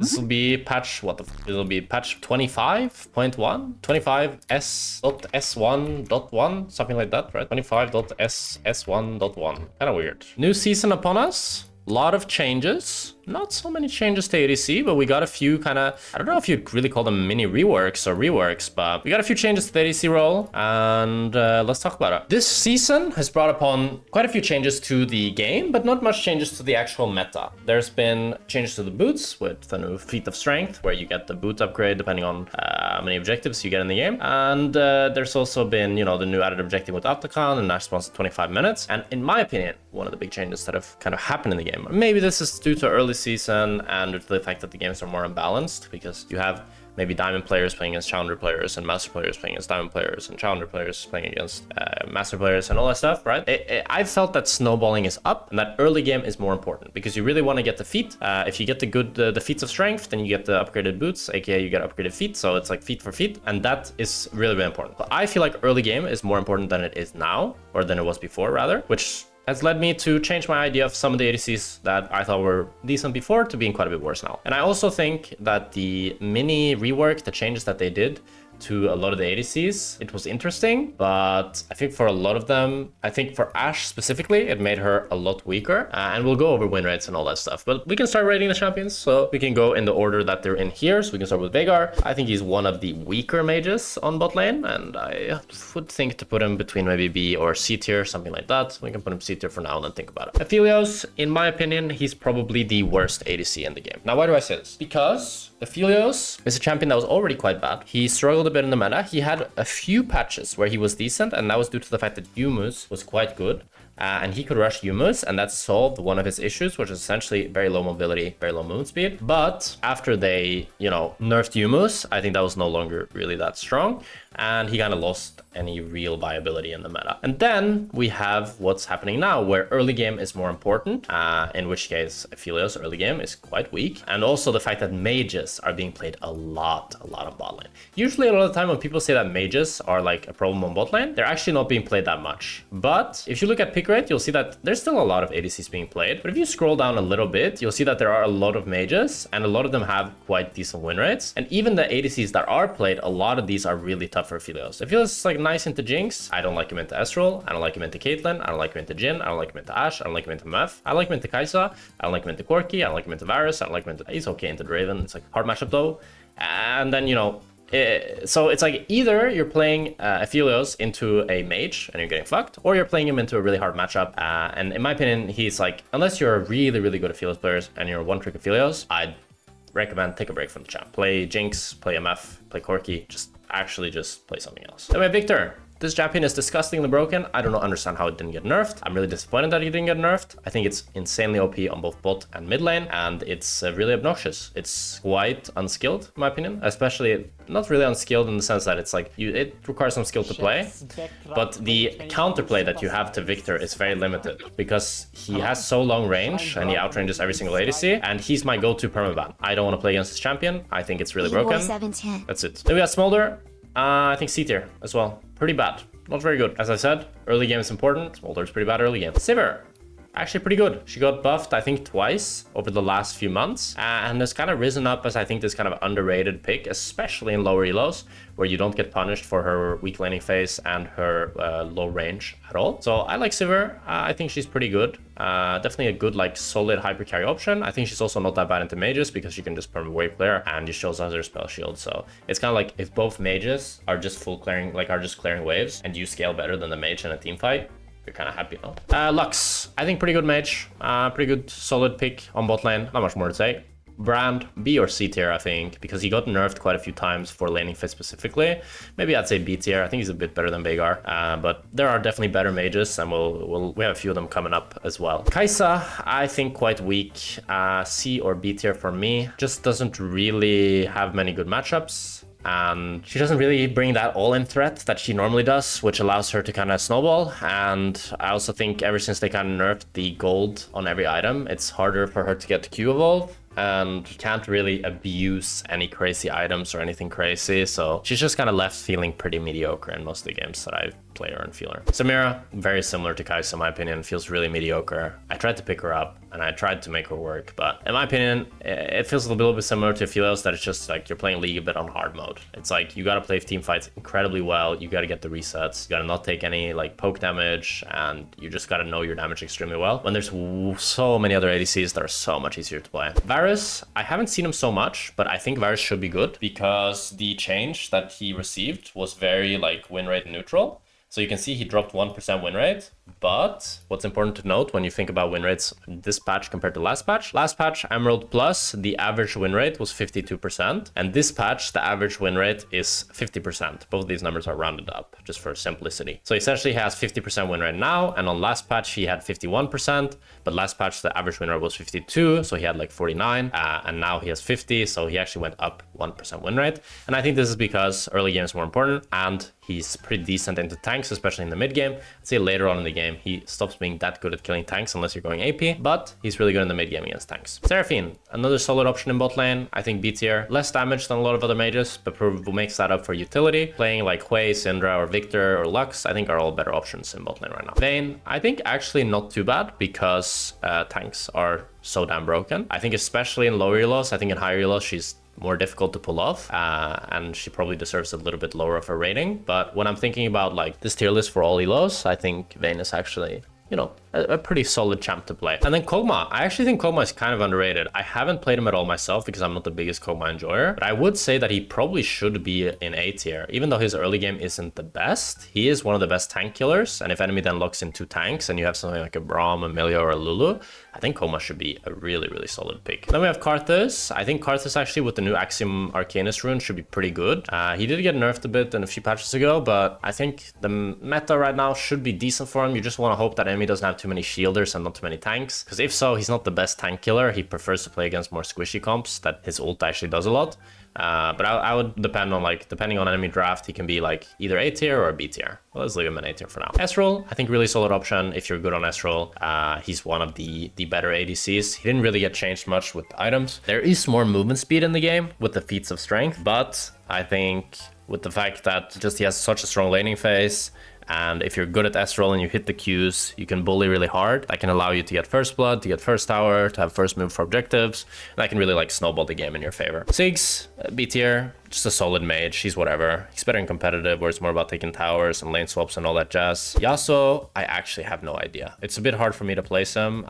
This will be patch, what the f, it'll be patch 25.1? 25.S.1.1, something like that, right? 25.S.1.1. Kind of weird. New season upon us. Lot of changes. Not so many changes to ADC, but we got a few kind of, I don't know if you'd really call them mini reworks or reworks, but we got a few changes to the ADC role, and let's talk about it. This season has brought upon quite a few changes to the game, but not much changes to the actual meta. There's been changes to the boots with the new Feat of Strength, where you get the boot upgrade depending on how many objectives you get in the game. And there's also been, you know, the new added objective with Opticon and Ashe spawns at 25 minutes. And in my opinion, one of the big changes that have kind of happened in the game, maybe this is due to early season and due to the fact that the games are more unbalanced, because you have maybe Diamond players playing against Challenger players and Master players playing against Diamond players and Challenger players playing against Master players and all that stuff, right? I felt that snowballing is up and that early game is more important because you really want to get the feat. If you get the feats of strength, then you get the upgraded boots, aka you get upgraded feet, so it's like feat for feat, and that is really, really important. But I feel like early game is more important than it is now, or than it was before rather, which has led me to change my idea of some of the ADCs that I thought were decent before to being quite a bit worse now. And I also think that the mini rework, the changes that they did to a lot of the ADCs, it was interesting, but I think for a lot of them, I think for Ashe specifically, it made her a lot weaker, and we'll go over win rates and all that stuff. But we can start rating the champions, so we can go in the order that they're in here. So we can start with Veigar. I think he's one of the weaker mages on bot lane, and I would think to put him between maybe B or C tier, something like that. We can put him C tier for now and then think about it. Aphelios, in my opinion, he's probably the worst ADC in the game. Now, why do I say this? Because Aphelios is a champion that was already quite bad. He struggled a bit in the meta. He had a few patches where he was decent, and that was due to the fact that Yumus was quite good. And he could rush Yumus, and that solved one of his issues, which is essentially very low mobility, very low movement speed. But after they, you know, nerfed Yumus, I think that was no longer really that strong, and he kind of lost any real viability in the meta. And then we have what's happening now, where early game is more important, in which case Aphelios early game is quite weak, and also the fact that mages are being played a lot of bot lane. Usually a lot of the time when people say that mages are like a problem on bot lane, they're actually not being played that much. But if you look at pick rate, you'll see that there's still a lot of ADCs being played. But if you scroll down a little bit, you'll see that there are a lot of mages, and a lot of them have quite decent win rates. And even the ADCs that are played, a lot of these are really tough for Aphelios. Aphelios is like nice into Jinx. I don't like him into Ezreal. I don't like him into Caitlyn. I don't like him into Jhin. I don't like him into Ashe. I don't like him into Meph. I like him into Xayah. I don't like him into Corki. I don't like him into Varus. I don't like him into... He's okay into Draven. It's like hard matchup though. And then, you know, so it's like either you're playing Aphelios into a mage and you're getting fucked, or you're playing him into a really hard matchup. And in my opinion, he's like, unless you're a really good Aphelios players and you're one trick Aphelios, I'd recommend take a break from the champ. Play Jinx, play MF, play Corki, just play something else. Then we have Victor. This champion is disgustingly broken. I don't understand how it didn't get nerfed. I'm really disappointed that he didn't get nerfed. I think it's insanely OP on both bot and mid lane, and it's really obnoxious. It's quite unskilled, in my opinion. Especially, not really unskilled in the sense that it's like, it requires some skill to play, but the counterplay that you have to Victor is very limited, because he has so long range, and he outranges every single ADC, and he's my go-to permaban. I don't want to play against this champion. I think it's really broken. That's it. Then we got Smolder. I think C tier as well. Pretty bad. Not very good. As I said, early game is important. Smolder's pretty bad early game. Sivir, actually pretty good. She got buffed, I think, twice over the last few months, and has kind of risen up as, I think, this kind of underrated pick, especially in lower elos, where you don't get punished for her weak laning phase and her low range at all. So I like Sivir. I think she's pretty good. Definitely a good, like, solid hyper carry option. I think she's also not that bad into mages, because she can just perm wave clear and just shows us her spell shield. So it's kind of like, if both mages are just full clearing, like are just clearing waves, and you scale better than the mage in a team fight, you're kind of happy, no? Lux, I think pretty good mage. Pretty good solid pick on bot lane. Not much more to say. Brand, B or C tier, I think, because he got nerfed quite a few times for laning fit specifically. Maybe I'd say B tier. I think he's a bit better than Veigar, but there are definitely better mages, and we have a few of them coming up as well. Xayah, I think quite weak. C or B tier for me. Just doesn't really have many good matchups, and she doesn't really bring that all-in threat that she normally does, which allows her to kind of snowball. And I also think ever since they kind of nerfed the gold on every item, it's harder for her to get to Q evolve, and can't really abuse any crazy items or anything crazy. So she's just kind of left feeling pretty mediocre in most of the games that I've player and feeler. Samira, very similar to Kai'Sa in my opinion, feels really mediocre. I tried to pick her up and I tried to make her work, but in my opinion, it feels a little bit similar to Aphelios, that it's just like you're playing League a bit on hard mode. It's like you gotta play team fights incredibly well, you gotta get the resets, you gotta not take any like poke damage, and you just gotta know your damage extremely well. When there's so many other ADCs that are so much easier to play. Varus, I haven't seen him so much, but I think Varus should be good because the change that he received was very like win rate neutral. So you can see he dropped 1% win rate, but what's important to note when you think about win rates this patch compared to last patch, Emerald Plus, the average win rate was 52%, and this patch, the average win rate is 50%. Both these numbers are rounded up, just for simplicity. So essentially he has 50% win rate now, and on last patch he had 51%, but last patch the average win rate was 52, so he had like 49, and now he has 50, so he actually went up 1% win rate. And I think this is because early game is more important, and he's pretty decent into tanks, especially in the mid game. I'd say later on in the game, he stops being that good at killing tanks unless you're going AP, but he's really good in the mid game against tanks. Seraphine, another solid option in bot lane. I think B tier, less damage than a lot of other mages, but makes that up for utility. Playing like Hwei, Syndra, or Viktor, or Lux, I think are all better options in bot lane right now. Vayne, I think actually not too bad because tanks are so damn broken. I think especially in lower elos, I think in higher elos, she's more difficult to pull off, and she probably deserves a little bit lower of a rating. But when I'm thinking about like this tier list for all elos, I think Vayne is actually, you know, a pretty solid champ to play. And then Kog'Maw, I actually think Kog'Maw is kind of underrated. I haven't played him at all myself because I'm not the biggest Kog'Maw enjoyer, but I would say that he probably should be in A tier. Even though his early game isn't the best, he is one of the best tank killers, and if enemy then locks in 2 tanks and you have something like a Braum, a Milio, or a Lulu, I think Kog'Maw should be a really, really solid pick. Then we have Karthus. I think Karthus actually with the new Axiom Arcanus rune should be pretty good. He did get nerfed a bit in a few patches ago, but I think the meta right now should be decent for him. You just want to hope that enemy doesn't have too many shielders and not too many tanks, because if so, he's not the best tank killer. He prefers to play against more squishy comps that his ult actually does a lot. But I would depend on like, depending on enemy draft, he can be like either A tier or B tier. Well, let's leave him in A tier for now. Ezreal, I think really solid option if you're good on Ezreal. He's one of the better ADCs. He didn't really get changed much with items. There is more movement speed in the game with the feats of strength, but I think with the fact that just he has such a strong laning phase, and if you're good at Ezreal and you hit the Qs, you can bully really hard. That can allow you to get first blood, to get first tower, to have first move for objectives. And that can really like snowball the game in your favor. Ziggs, B tier, just a solid mage. He's whatever. He's better in competitive, where it's more about taking towers and lane swaps and all that jazz. Yasuo, I actually have no idea. It's a bit hard for me to place him.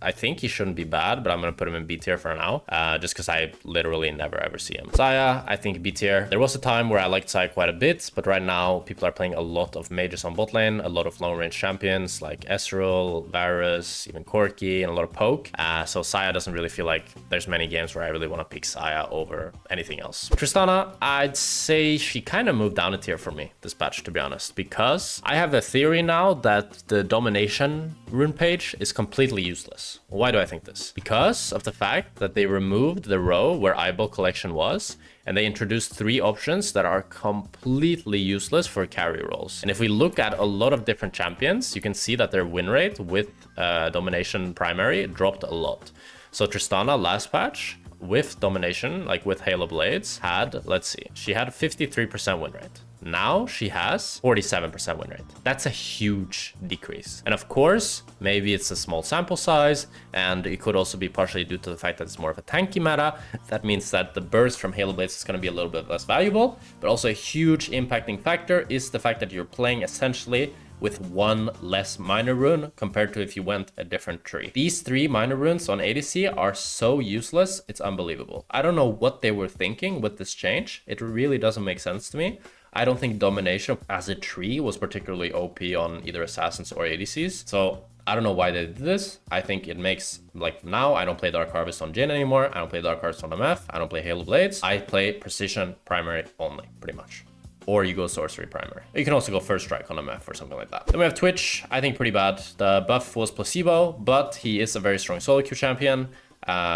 I think he shouldn't be bad, but I'm going to put him in B tier for now, just because I literally never ever see him. Xayah, I think B tier. There was a time where I liked Xayah quite a bit, but right now people are playing a lot of mages on bot lane, a lot of long range champions like Ezreal, Varus, even Corki, and a lot of poke. So Xayah doesn't really feel like there's many games where I really want to pick Xayah over anything else. Tristana, I'd say she kind of moved down a tier for me this patch, to be honest, because I have a theory now that the domination rune page is completely useless. Why do I think this? Because of the fact that they removed the row where eyeball collection was, and they introduced 3 options that are completely useless for carry roles. And if we look at a lot of different champions, you can see that their win rate with domination primary dropped a lot. So Tristana last patch with domination, like with Halo Blades, had, let's see, she had a 53% win rate. Now she has 47% win rate. That's a huge decrease. And of course, maybe it's a small sample size, and it could also be partially due to the fact that it's more of a tanky meta. That means that the burst from Halo Blades is going to be a little bit less valuable, but also a huge impacting factor is the fact that you're playing essentially with 1 less minor rune compared to if you went a different tree. These 3 minor runes on ADC are so useless, it's unbelievable. I don't know what they were thinking with this change. It really doesn't make sense to me. I don't think domination as a tree was particularly OP on either assassins or ADCs. So I don't know why they did this. I think it makes, like now, I don't play Dark Harvest on Jhin anymore. I don't play Dark Harvest on MF. I don't play Halo Blades. I play Precision Primary only, pretty much. Or you go Sorcery Primary. You can also go First Strike on MF or something like that. Then we have Twitch. I think pretty bad. The buff was placebo, but he is a very strong solo queue champion.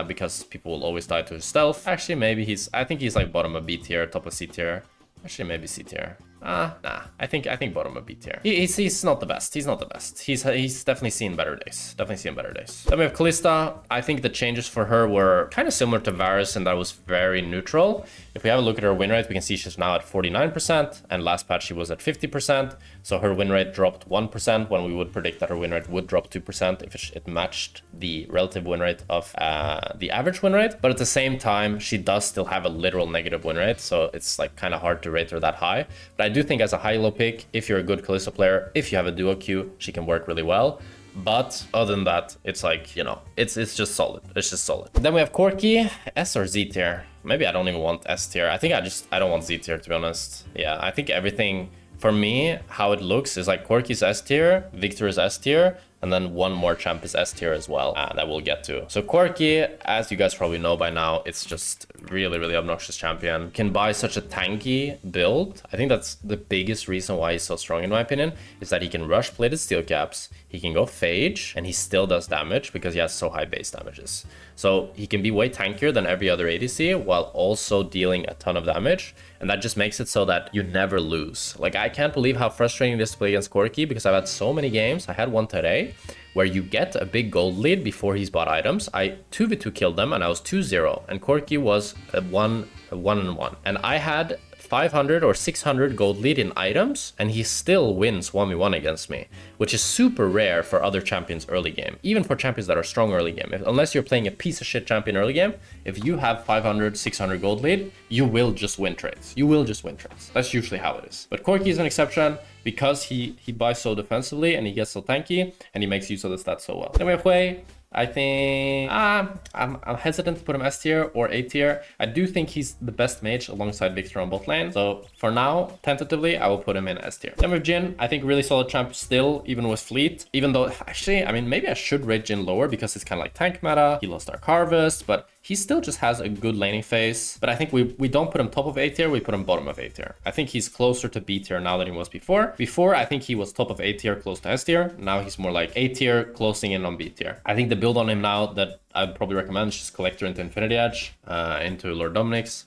Because people will always die to his stealth. Actually, maybe I think he's like bottom of B tier, top of C tier. Actually, maybe C tier. Nah. I think bottom of B tier. He's not the best. He's not the best. He's definitely seen better days. Definitely seen better days. Then we have Kalista. I think the changes for her were kind of similar to Varus, and that was very neutral. If we have a look at her win rate, we can see she's now at 49%, and last patch she was at 50%. So her win rate dropped 1% when we would predict that her win rate would drop 2% if it matched the relative win rate of the average win rate. But at the same time, she does still have a literal negative win rate, so it's like kind of hard to rate her that high. But I do think as a high-low pick, if you're a good Kalista player, if you have a duo queue, she can work really well. But other than that, it's like, you know, it's just solid. It's just solid. Then we have Corki, S or Z tier. Maybe I don't even want S tier. I think I don't want Z tier, to be honest. Yeah, I think everything, for me, how it looks is like Corki's S tier, Victor is S tier, and then one more champ is S tier as well that we'll get to. So Corki, as you guys probably know by now, it's just really, really obnoxious champion. Can buy such a tanky build. I think that's the biggest reason why he's so strong in my opinion, is that he can rush plated steel caps, he can go phage, and he still does damage because he has so high base damages. So he can be way tankier than every other ADC while also dealing a ton of damage. And that just makes it so that you never lose. Like, I can't believe how frustrating this is to play against Corki because I've had so many games. I had one today where you get a big gold lead before he's bought items. I 2v2 killed them and I was 2-0, and Corki was a 1-1. And I had 500 or 600 gold lead in items, and he still wins 1v1 against me, which is super rare for other champions early game, even for champions that are strong early game. Unless you're playing a piece of shit champion early game, if you have 500, 600 gold lead, you will just win trades. You will just win trades. That's usually how it is. But Corki is an exception because he buys so defensively and he gets so tanky and he makes use of the stats so well. Then we have Hwei. I think I'm hesitant to put him S tier or A tier. I do think he's the best mage alongside Victor on bot lane. So for now, tentatively, I will put him in S tier. Then with Jhin, I think really solid champ still, even with fleet. Even though, actually, I mean, maybe I should rate Jhin lower because it's kind of like tank meta. He lost our harvest, but he still just has a good laning phase. But I think we don't put him top of A tier, we put him bottom of A tier. I think he's closer to B tier now than he was before. Before, I think he was top of A tier, close to S tier. Now he's more like A tier, closing in on B tier. I think the build on him now that I'd probably recommend is just Collector into Infinity Edge, into Lord Dominic's,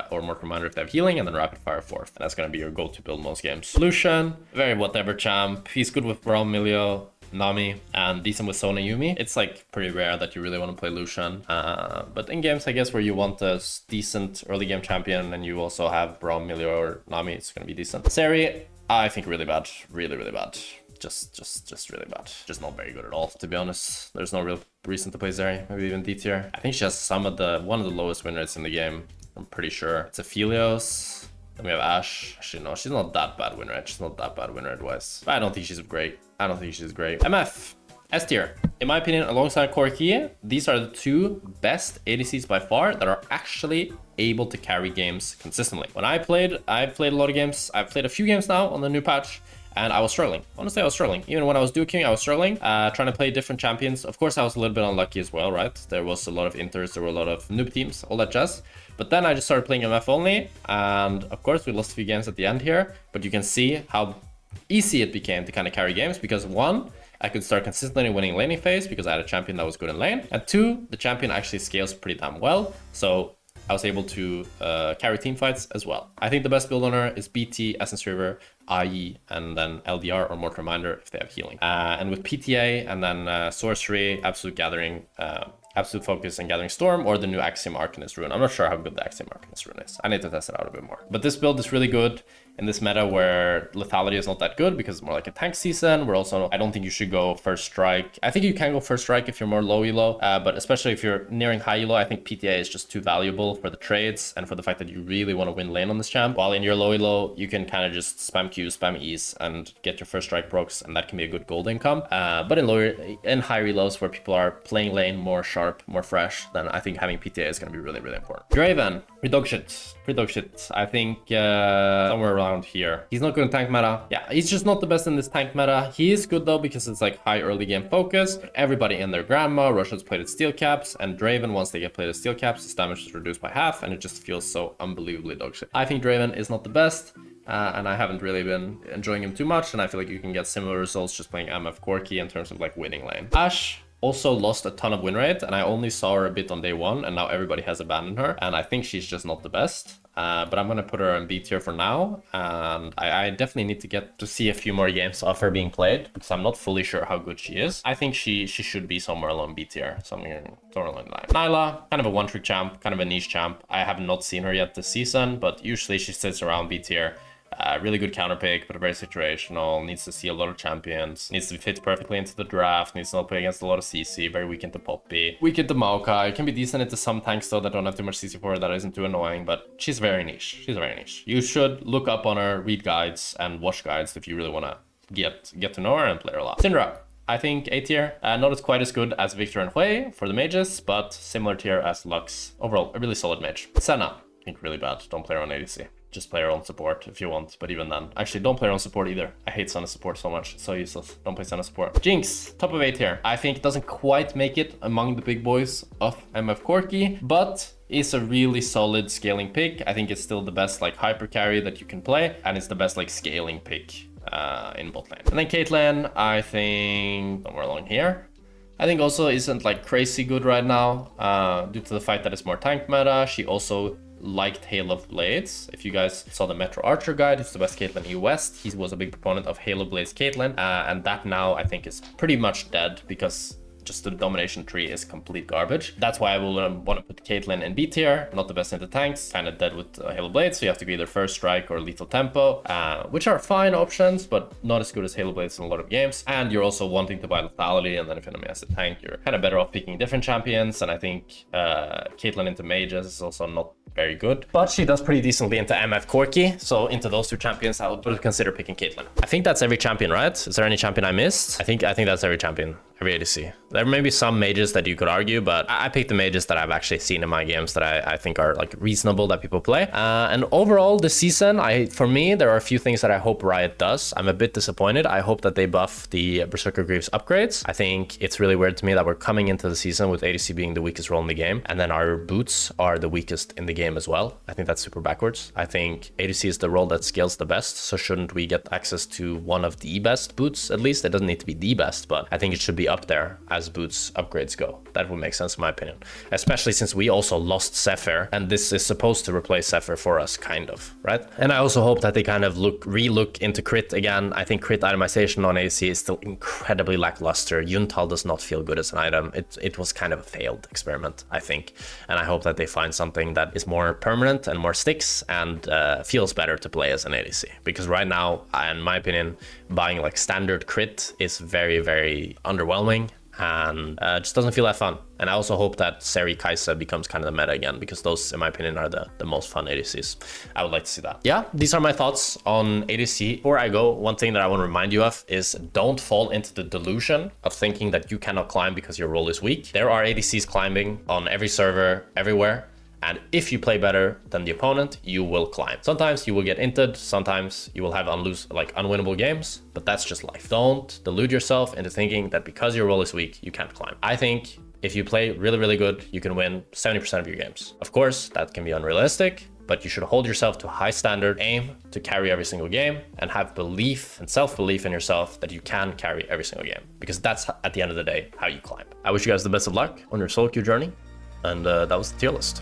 or Mortal Reminder if they have healing, and then Rapid Fire fourth. And that's going to be your go-to build most games. Lucian, very whatever champ. He's good with Braum, Milio, Nami, and decent with Sona Yumi. It's like pretty rare that you really want to play Lucian. But in games, I guess, where you want a decent early game champion and you also have Braum, Milio, or Nami, it's going to be decent. Zeri, I think really bad. Really, really bad. Just really bad. Just not very good at all, to be honest. There's no real reason to play Zeri. Maybe even D tier. I think she has one of the lowest win rates in the game. I'm pretty sure. It's Aphelios. Then we have Ashe. Actually, no, she's not that bad win rate. She's not that bad win rate wise. But I don't think she's great. I don't think she's great. MF. S tier. In my opinion, alongside Corki, these are the two best ADCs by far that are actually able to carry games consistently. When I've played a lot of games. I've played a few games now on the new patch. And I was struggling. Honestly, I was struggling. Even when I was duking, I was struggling. Trying to play different champions. Of course, I was a little bit unlucky as well, right? There was a lot of inters, there were a lot of noob teams, all that jazz. But then I just started playing MF only. And of course, we lost a few games at the end here. But you can see how easy it became to kind of carry games. Because one, I could start consistently winning laning phase because I had a champion that was good in lane. And two, the champion actually scales pretty damn well. So I was able to carry team fights as well. I think the best build on her is BT, Essence River, IE, and then LDR or Mortal Reminder if they have healing. And with PTA and then Sorcery, Absolute Gathering, Absolute Focus, and Gathering Storm, or the new Axiom Arcanist Rune. I'm not sure how good the Axiom Arcanist Rune is. I need to test it out a bit more. But this build is really good in this meta where lethality is not that good because it's more like a tank season. We're also, I don't think you should go first strike. I think you can go first strike if you're more low elo, but especially if you're nearing high elo, I think PTA is just too valuable for the trades and for the fact that you really want to win lane on this champ. While in your low elo, you can kind of just spam Q, spam E's, and get your first strike procs, and that can be a good gold income. But in high reloads where people are playing lane more sharp, more fresh, then I think having PTA is going to be really, really important. Draven, pretty dog shit. Pretty dog shit. I think somewhere around here. He's not good in tank meta. Yeah, he's just not the best in this tank meta. He is good though because it's like high early game focus. But everybody and their grandma rushes plated steel caps, and Draven, once they get plated steel caps, his damage is reduced by half, and it just feels so unbelievably dog shit. I think Draven is not the best. And I haven't really been enjoying him too much, and I feel like you can get similar results just playing MF Corki in terms of like winning lane. Ashe also lost a ton of win rate, and I only saw her a bit on day one, and now everybody has abandoned her, and I think she's just not the best. but I'm gonna put her in B tier for now, and I definitely need to get to see a few more games of her being played, because I'm not fully sure how good she is. I think she should be somewhere along B tier, somewhere along the line. Nilah, kind of a one-trick champ, kind of a niche champ. I have not seen her yet this season, but usually she sits around B tier. Really good counter pick, but very situational, needs to see a lot of champions, needs to fit perfectly into the draft, needs to not play against a lot of CC, very weak into Poppy, weak into Maokai, can be decent into some tanks though that don't have too much CC for her, that isn't too annoying, but she's very niche, she's very niche. You should look up on her, read guides, and watch guides if you really want to get to know her and play her a lot. Syndra, I think A tier, not as quite as good as Victor and Hwei for the mages, but similar tier as Lux. Overall, a really solid mage. Senna, I think really bad, don't play her on ADC. Just play her on support if you want, but even then. Actually, don't play her on support either. I hate Senna support so much. It's so useless. Don't play Senna support. Jinx, top of 8 here. I think doesn't quite make it among the big boys of MF Corki, but is a really solid scaling pick. I think it's still the best like hyper carry that you can play, and it's the best like scaling pick in bot lane. And then Caitlyn, I think somewhere along here. I think also isn't like crazy good right now due to the fact that it's more tank meta. She also liked Halo Blades. If you guys saw the Metro Archer guide, it's the best Caitlyn EU West. He was a big proponent of Halo Blades Caitlyn, and that now I think is pretty much dead because just the domination tree is complete garbage. That's why I will want to put Caitlyn in B tier, not the best into tanks, kind of dead with Halo Blades, so you have to be either first strike or lethal tempo, which are fine options, but not as good as Halo Blades in a lot of games. And you're also wanting to buy lethality, and then if enemy has a tank, you're kind of better off picking different champions, and I think Caitlyn into mages is also not very good, but she does pretty decently into MF Corki, so into those two champions I would consider picking Caitlyn. I think that's every champion, right? Is there any champion I missed? I think that's every champion, every ADC. There may be some mages that you could argue, but I picked the mages that I've actually seen in my games that I think are like reasonable that people play. And overall this season, for me, there are a few things that I hope Riot does. I'm a bit disappointed. I hope that they buff the Berserker Greaves upgrades. I think it's really weird to me that we're coming into the season with ADC being the weakest role in the game, and then our boots are the weakest in the game as well. I think that's super backwards. I think ADC is the role that scales the best, so shouldn't we get access to one of the best boots at least? It doesn't need to be the best, but I think it should be up there as boots upgrades go. That would make sense in my opinion, especially since we also lost Zephyr, and this is supposed to replace Zephyr for us, kind of, right? And I also hope that they kind of relook into crit again. I think crit itemization on ADC is still incredibly lackluster. Yuntal does not feel good as an item. It was kind of a failed experiment, I think, and I hope that they find something that is more permanent and more sticks and feels better to play as an ADC, because right now, in my opinion, buying like standard crit is very, very underwhelming and just doesn't feel that fun. And I also hope that Zeri Kai'Sa becomes kind of the meta again, because those, in my opinion, are the most fun ADCs. I would like to see that. Yeah, these are my thoughts on ADC. Before I go, one thing that I want to remind you of is don't fall into the delusion of thinking that you cannot climb because your role is weak. There are ADCs climbing on every server, everywhere. And if you play better than the opponent, you will climb. Sometimes you will get inted, sometimes you will have unwinnable games, but that's just life. Don't delude yourself into thinking that because your role is weak, you can't climb. I think if you play really, really good, you can win 70% of your games. Of course, that can be unrealistic, but you should hold yourself to a high standard, aim to carry every single game, and have belief and self-belief in yourself that you can carry every single game, because that's, at the end of the day, how you climb. I wish you guys the best of luck on your solo queue journey, and that was the tier list.